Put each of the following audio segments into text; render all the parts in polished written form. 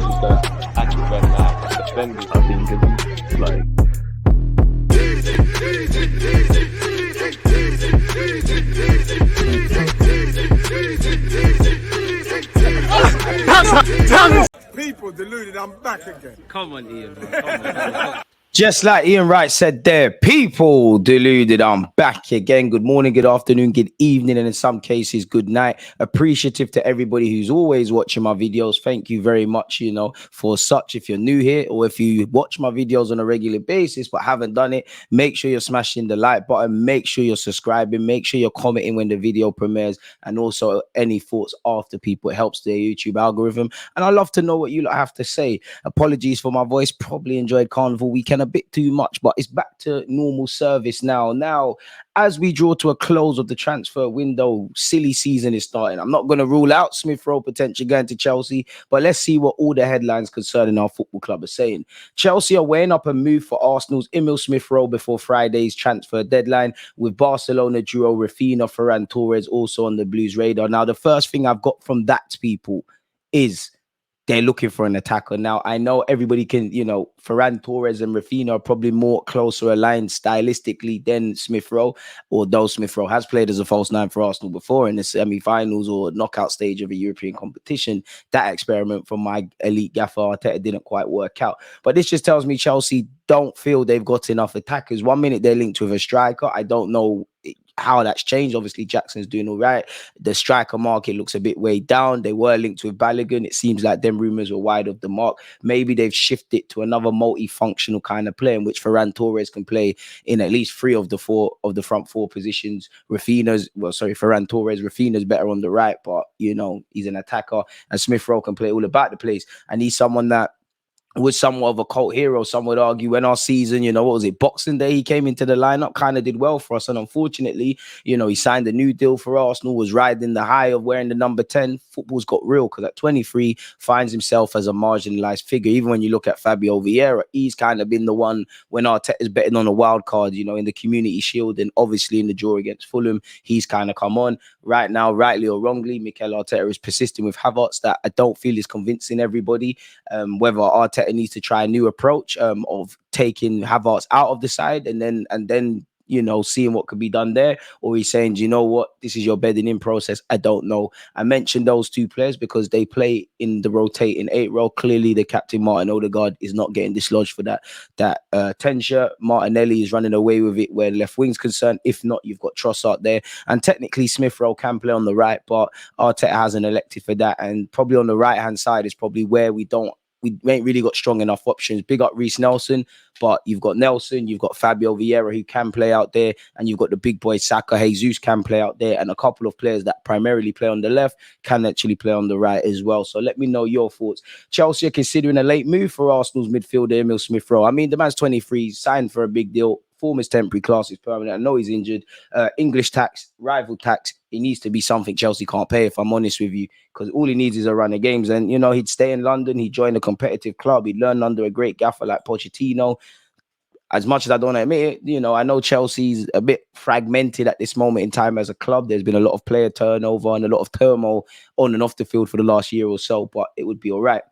was just an act of like defending. I think it's like people deluded. I'm back again. Come on, Ian. Come on. Just like Ian Wright said there, people deluded. I'm back again. Good morning, good afternoon, good evening, and in some cases, good night. Appreciative to everybody who's always watching my videos. Thank you very much, for such. If you're new here or if you watch my videos on a regular basis but haven't done it, make sure you're smashing the like button. Make sure you're subscribing. Make sure you're commenting when the video premieres, and also any thoughts after people. It helps the YouTube algorithm. And I love to know what you lot have to say. Apologies for my voice. Probably enjoyed Carnival weekend a bit too much, but it's back to normal service now. Now, as we draw to a close of the transfer window, silly season is starting. I'm not going to rule out Smith Rowe potentially going to Chelsea, but let's see what all the headlines concerning our football club are saying. Chelsea are weighing up a move for Arsenal's Emile Smith Rowe before Friday's transfer deadline, with Barcelona duo Rafinha, Ferran Torres also on the Blues radar. Now, the first thing I've got from that, people, is they're looking for an attacker. Now, I know everybody can, Ferran Torres and Rafinha are probably more closer aligned stylistically than Smith Rowe, although Smith Rowe has played as a false nine for Arsenal before in the semi-finals or knockout stage of a European competition. That experiment from my elite gaffer Arteta didn't quite work out. But this just tells me Chelsea don't feel they've got enough attackers. One minute they're linked with a striker. I don't know how that's changed. Obviously, Jackson's doing all right. The striker market looks a bit weighed down. They were linked with Balogun. It seems like them rumors were wide of the mark. Maybe they've shifted to another multifunctional kind of play in which Ferran Torres can play in at least 3 of the front 4 positions. Ferran Torres, Rafinha's better on the right, but he's an attacker, and Smith Rowe can play all about the place. And he's someone that was somewhat of a cult hero. Some would argue when our season, what was it, Boxing Day, he came into the lineup, kind of did well for us. And unfortunately, he signed a new deal for Arsenal, was riding the high of wearing the number 10. Football's got real, because at 23, finds himself as a marginalized figure. Even when you look at Fabio Vieira, he's kind of been the one when Arteta's betting on a wild card, in the Community Shield and obviously in the draw against Fulham, he's kind of come on. Right now, rightly or wrongly, Mikel Arteta is persisting with Havertz that I don't feel is convincing everybody. Whether Arteta needs to try a new approach of taking Havertz out of the side and then seeing what could be done there, or he's saying, do you know what, this is your bedding in process. I don't know. I mentioned those 2 players because they play in the rotating 8 role. Clearly, the captain Martin Odegaard is not getting dislodged for that 10 shirt. Martinelli is running away with it where left wing's concerned. If not, you've got Trossard there, and technically Smith Rowe can play on the right, but Arteta hasn't elected for that, and probably on the right hand side is probably where we ain't really got strong enough options. Big up Reece Nelson, but you've got Nelson, you've got Fabio Vieira who can play out there, and you've got the big boy Saka. Jesus can play out there, and a couple of players that primarily play on the left can actually play on the right as well. So let me know your thoughts. Chelsea are considering a late move for Arsenal's midfielder Emile Smith Rowe. I mean, the man's 23, signed for a big deal. Form is temporary, class is permanent. I know he's injured. English tax, rival tax. It needs to be something Chelsea can't pay, if I'm honest with you, because all he needs is a run of games. And, he'd stay in London. He'd join a competitive club. He'd learn under a great gaffer like Pochettino. As much as I don't admit it, I know Chelsea's a bit fragmented at this moment in time as a club. There's been a lot of player turnover and a lot of turmoil on and off the field for the last year or so, but it would be all right.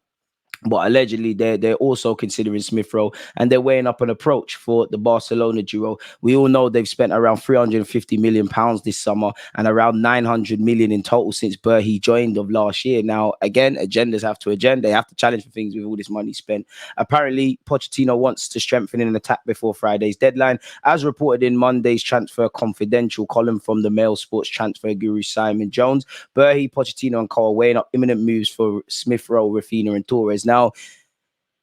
But allegedly, they're also considering Smith Rowe, and they're weighing up an approach for the Barcelona duo. We all know they've spent around £350 million this summer and around 900 million in total since Berhe joined of last year. Now, again, agendas have to agenda. They have to challenge for things with all this money spent. Apparently, Pochettino wants to strengthen an attack before Friday's deadline, as reported in Monday's Transfer Confidential column from the Mail Sports transfer guru Simon Jones. Berhe, Pochettino and co are weighing up imminent moves for Smith Rowe, Rafinha and Torres. Now,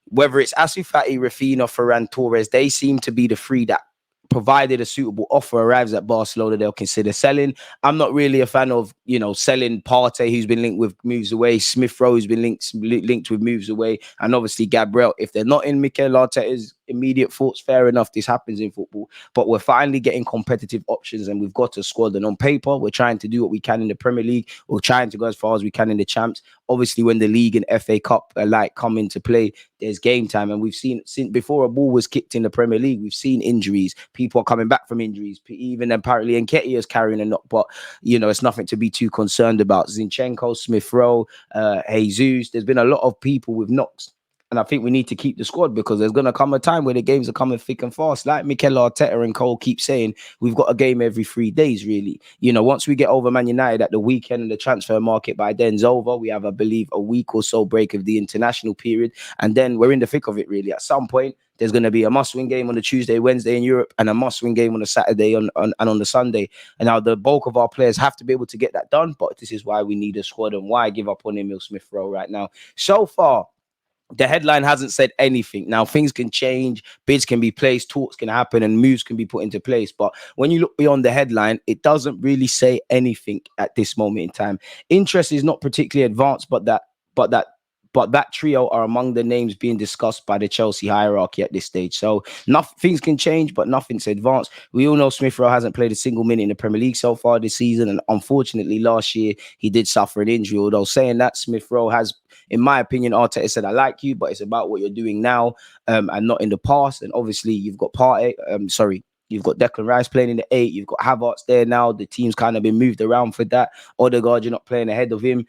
whether it's Ansu Fati, Rafinha, Ferran Torres, they seem to be the 3 that, provided a suitable offer arrives at Barcelona, they'll consider selling. I'm not really a fan of, selling Partey, who's been linked with moves away, Smith Rowe, who's been linked with moves away, and obviously Gabriel. If they're not in Mikel Arteta's immediate thoughts. Fair enough, this happens in football, but we're finally getting competitive options, and we've got a squad. And on paper, we're trying to do what we can in the Premier League. We're trying to go as far as we can in the Champs. Obviously, when the league and FA Cup come into play, there's game time, and we've seen since before a ball was kicked in the Premier League, we've seen injuries. People are coming back from injuries. Even apparently Nketiah is carrying a knock, but it's nothing to be too concerned about. Zinchenko, Smith Rowe, Jesus. There's been a lot of people with knocks. And I think we need to keep the squad, because there's going to come a time where the games are coming thick and fast. Like Mikel Arteta and Cole keep saying, we've got a game every 3 days, really. Once we get over Man United at the weekend and the transfer market by then's over, we have, I believe, a week or so break of the international period. And then we're in the thick of it, really. At some point, there's going to be a must-win game on the Tuesday, Wednesday in Europe, and a must-win game on the Saturday and on the Sunday. And now the bulk of our players have to be able to get that done, but this is why we need a squad and why I give up on Emile Smith Rowe right now. So far, the headline hasn't said anything. Now, things can change, bids can be placed, talks can happen, and moves can be put into place. But when you look beyond the headline, it doesn't really say anything at this moment in time. Interest is not particularly advanced, but that trio are among the names being discussed by the Chelsea hierarchy at this stage. So things can change, but nothing's advanced. We all know Smith Rowe hasn't played a single minute in the Premier League so far this season. And unfortunately, last year, he did suffer an injury. Although saying that, Smith Rowe has, in my opinion, Arteta said, I like you, but it's about what you're doing now and not in the past. And obviously, you've got You've got Declan Rice playing in the 8. You've got Havertz there now. The team's kind of been moved around for that. Odegaard, you're not playing ahead of him.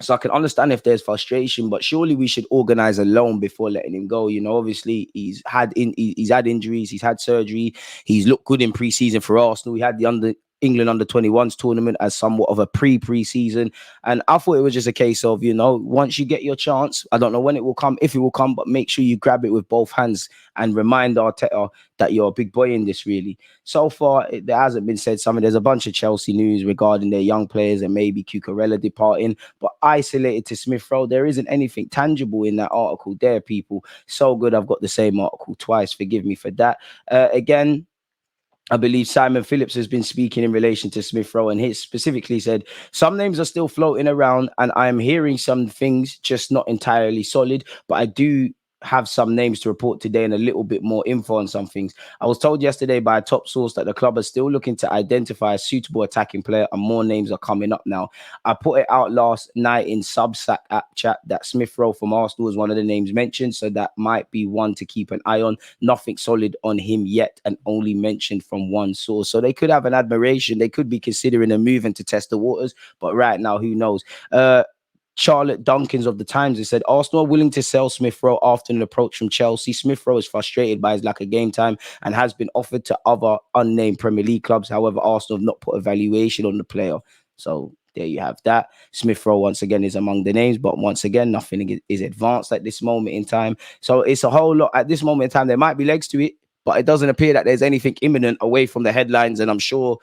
So I can understand if there's frustration, but surely we should organize a loan before letting him go. Obviously he's had injuries, he's had surgery, he's looked good in pre-season for Arsenal. He had the England under-21s tournament as somewhat of a pre-season, and I thought it was just a case of once you get your chance, I don't know when it will come, if it will come, but make sure you grab it with both hands and remind Arteta that you're a big boy in this. Really, so far there hasn't been said something. There's a bunch of Chelsea news regarding their young players and maybe Cucurella departing, but isolated to Smith Rowe, there isn't anything tangible in that article there, people. So good, I've got the same article twice, forgive me for that. Again, I believe Simon Phillips has been speaking in relation to Smith Rowe, and he specifically said, some names are still floating around and I'm hearing some things, just not entirely solid, but I do have some names to report today and a little bit more info on some things. I was told yesterday by a top source that the club is still looking to identify a suitable attacking player, and more names are coming up now. I put it out last night in Substack app chat that Smith Rowe from Arsenal is one of the names mentioned, so that might be one to keep an eye on. Nothing solid on him yet, and only mentioned from one source. So they could have an admiration. They could be considering a move and to test the waters, but right now, who knows? Charlotte Dunkins of the Times has said Arsenal are willing to sell Smith Rowe after an approach from Chelsea. Smith Rowe is frustrated by his lack of game time and has been offered to other unnamed Premier League clubs. However, Arsenal have not put a valuation on the player. So there you have that. Smith Rowe once again is among the names, but once again, nothing is advanced at this moment in time. So it's a whole lot at this moment in time. There might be legs to it, but it doesn't appear that there's anything imminent away from the headlines. And I'm sure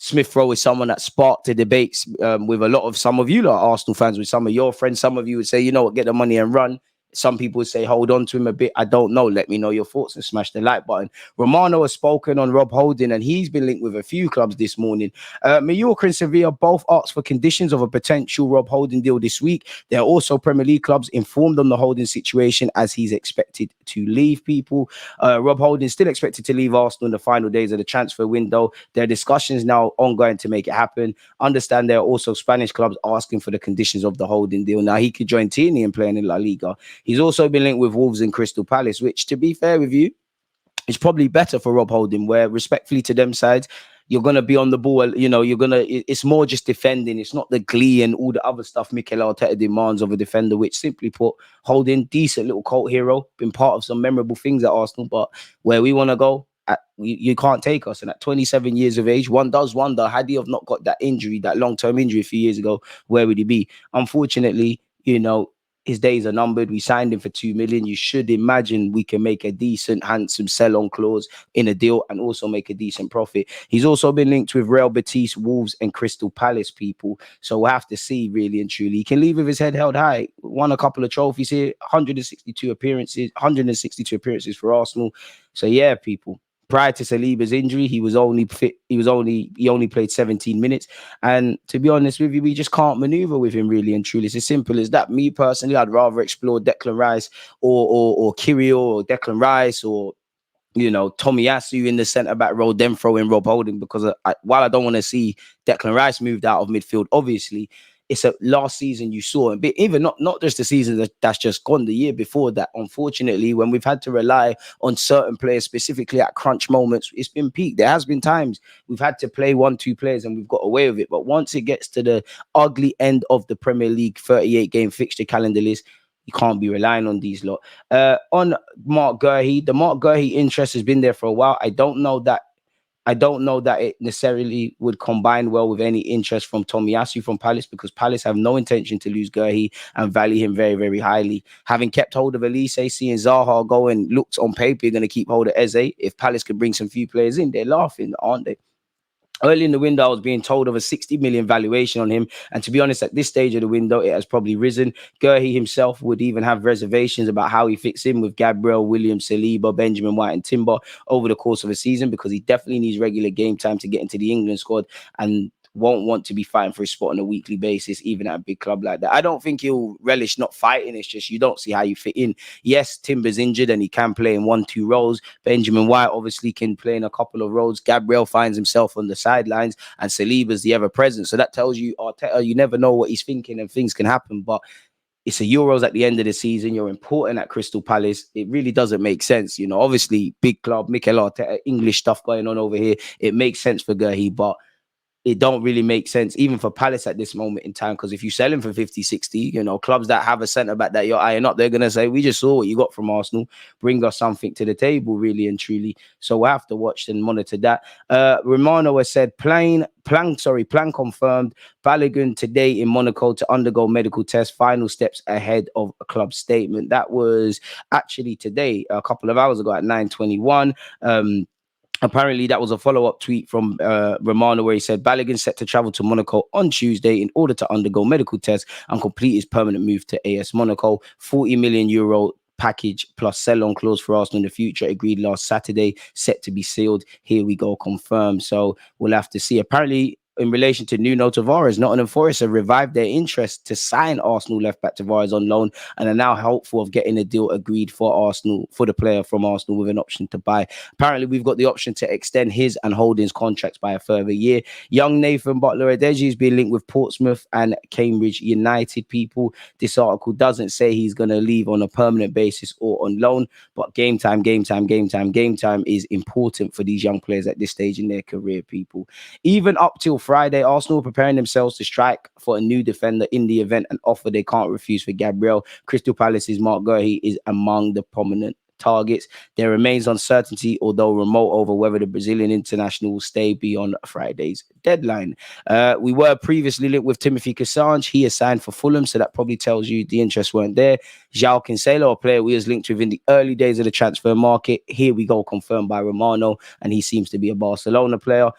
Smith Rowe is someone that sparked the debates with a lot of some of you lot Arsenal fans, with some of your friends. Some of you would say, get the money and run. Some people would say, hold on to him a bit. I don't know. Let me know your thoughts and smash the like button. Romano has spoken on Rob Holding, and he's been linked with a few clubs this morning. Mallorca and Sevilla both asked for conditions of a potential Rob Holding deal this week. There are also Premier League clubs informed on the Holding situation, as he's expected to leave. People, Rob Holding is still expected to leave Arsenal in the final days of the transfer window. There are discussions now ongoing to make it happen. Understand there are also Spanish clubs asking for the conditions of the Holding deal. Now, he could join Tierney and play in La Liga. He's also been linked with Wolves and Crystal Palace, which, to be fair with you, is probably better for Rob Holding, where respectfully to them sides, you're going to be on the ball. It's more just defending. It's not the glee and all the other stuff Mikel Arteta demands of a defender, which simply put, Holding, decent little cult hero, been part of some memorable things at Arsenal, but where we want to go, you can't take us. And at 27 years of age, one does wonder, had he have not got that injury, that long-term injury a few years ago, where would he be? Unfortunately, his days are numbered. We signed him for 2 million. You should imagine we can make a decent, handsome sell-on clause in a deal and also make a decent profit. He's also been linked with Real Betis, Wolves, and Crystal Palace, people. So we'll have to see, really and truly. He can leave with his head held high. Won a couple of trophies here, 162 appearances for Arsenal. So yeah, people, prior to Saliba's injury, he was only fit. He only played 17 minutes. And to be honest with you, we just can't maneuver with him really and truly. It's as simple as that. Me personally, I'd rather explore Declan Rice or Kirill or Declan Rice or Tomiyasu in the centre back role, then throw in Rob Holding, because while I don't want to see Declan Rice moved out of midfield, obviously, it's a last season you saw, but even not just the season that's just gone, the year before that, unfortunately, when we've had to rely on certain players, specifically at crunch moments, it's been peak. There has been times we've had to play 1-2 players and we've got away with it. But once it gets to the ugly end of the Premier League 38-game fixture calendar list, you can't be relying on these lot. On Mark Gurhey, the Mark Gurhey interest has been there for a while. I don't know that it necessarily would combine well with any interest from Tomiyasu from Palace, because Palace have no intention to lose Gurhey and value him very, very highly. Having kept hold of Elise, seeing Zaha go and looked on paper, you're going to keep hold of Eze. If Palace could bring some few players in, they're laughing, aren't they? Early in the window, I was being told of a 60 million valuation on him. And to be honest, at this stage of the window, it has probably risen. Gurhey himself would even have reservations about how he fits in with Gabriel, Williams, Saliba, Benjamin White and Timber over the course of a season, because he definitely needs regular game time to get into the England squad and won't want to be fighting for a spot on a weekly basis, even at a big club like that. I don't think he'll relish not fighting. It's just you don't see how you fit in. Yes, Timber's injured and he can play in 1-2 roles. Benjamin White obviously can play in a couple of roles. Gabriel finds himself on the sidelines and Saliba's the ever-present. So that tells you, Arteta, you never know what he's thinking and things can happen. But it's a Euros at the end of the season. You're important at Crystal Palace. It really doesn't make sense. Obviously, big club, Mikel Arteta, English stuff going on over here. It makes sense for Gurhey, but it don't really make sense even for Palace at this moment in time, because if you sell him for 50, 60, clubs that have a centre-back that you're eyeing up, they're going to say, we just saw what you got from Arsenal. Bring us something to the table, really and truly. So we'll have to watch and monitor that. Romano has said, plan confirmed. Balogun today in Monaco to undergo medical test. Final steps ahead of a club statement. That was actually today, a couple of hours ago at 9:21. Apparently, that was a follow-up tweet from Romano where he said Balogun set to travel to Monaco on Tuesday in order to undergo medical tests and complete his permanent move to AS Monaco. 40 million euro package plus sell-on clause for Arsenal in the future agreed last Saturday, set to be sealed. Here we go, confirmed. So we'll have to see. Apparently, in relation to Nuno Tavares, Nottingham Forest have revived their interest to sign Arsenal left-back Tavares on loan and are now hopeful of getting a deal agreed for the player from Arsenal with an option to buy. Apparently, we've got the option to extend his and Holding's contracts by a further year. Young Nathan Butler-Adeji is being linked with Portsmouth and Cambridge United people. This article doesn't say he's going to leave on a permanent basis or on loan, but game time is important for these young players at this stage in their career, people. Even up till Friday, Arsenal are preparing themselves to strike for a new defender in the event an offer they can't refuse for Gabriel. Crystal Palace's Mark Gurhey is among the prominent targets. There remains uncertainty, although remote, over whether the Brazilian international will stay beyond Friday's deadline. We were previously linked with Timothy Cassage. He is signed for Fulham, so that probably tells you the interests weren't there. João Cancelo, a player we was linked with in the early days of the transfer market. Here we go, confirmed by Romano, and he seems to be a Barcelona player.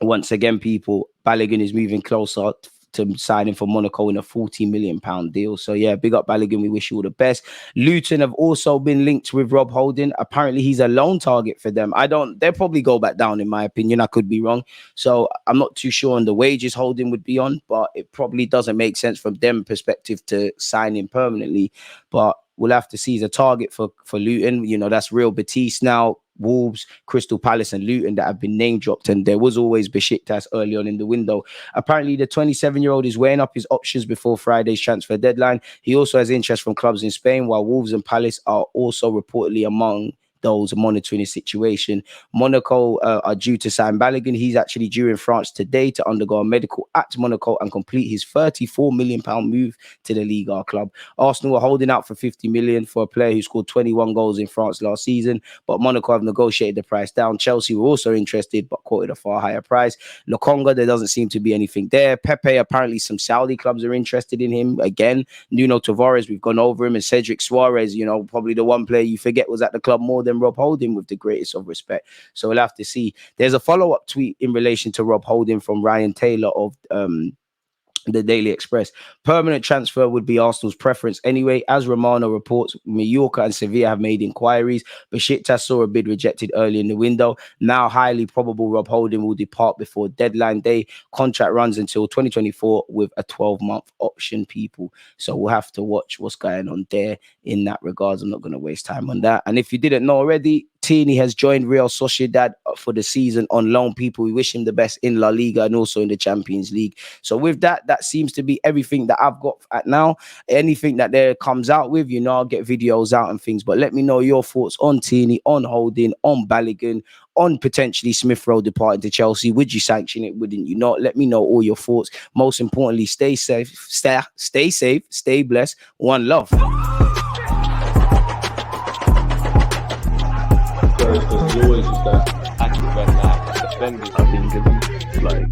Once again, people, Balogun is moving closer to signing for Monaco in a £40 million deal. So yeah, big up Balogun. We wish you all the best. Luton have also been linked with Rob Holding. Apparently he's a loan target for them. They'll probably go back down in my opinion. I could be wrong. So I'm not too sure on the wages Holding would be on, but it probably doesn't make sense from them perspective to sign him permanently. But we'll have to see. He's a target for Luton. That's Real Betis now. Wolves, Crystal Palace and Luton that have been name dropped, and there was always Besiktas early on in the window. Apparently the 27-year-old is weighing up his options before Friday's transfer deadline. He also has interest from clubs in Spain, while Wolves and Palace are also reportedly among those monitoring his situation. Monaco are due to sign Balogun. He's actually due in France today to undergo a medical at Monaco and complete his £34 million move to the Liga club. Arsenal are holding out for 50 million for a player who scored 21 goals in France last season, but Monaco have negotiated the price down. Chelsea were also interested, but quoted a far higher price. Lokonga, there doesn't seem to be anything there. Pepe, apparently some Saudi clubs are interested in him. Again, Nuno Tavares, we've gone over him, and Cedric Suarez, probably the one player you forget was at the club more than Rob Holding, with the greatest of respect. So we'll have to see. There's a follow-up tweet in relation to Rob Holding from Ryan Taylor of The Daily Express. Permanent transfer would be Arsenal's preference anyway. As Romano reports, Mallorca and Sevilla have made inquiries. Besiktas saw a bid rejected early in the window. Now highly probable Rob Holding will depart before deadline day. Contract runs until 2024 with a 12-month option, people. So we'll have to watch what's going on there in that regards. I'm not going to waste time on that. And if you didn't know already, Tini has joined Real Sociedad for the season on loan. People, we wish him the best in La Liga and also in the Champions League. So with that, that seems to be everything that I've got at now. Anything that there comes out with, you know, I'll get videos out and things. But let me know your thoughts on Tini, on Holding, on Balogun, on potentially Smith Rowe departing to Chelsea. Would you sanction it? Wouldn't you not? Let me know all your thoughts. Most importantly, stay safe, stay safe, stay blessed. One love. Because you always use that active and defending. I think it's like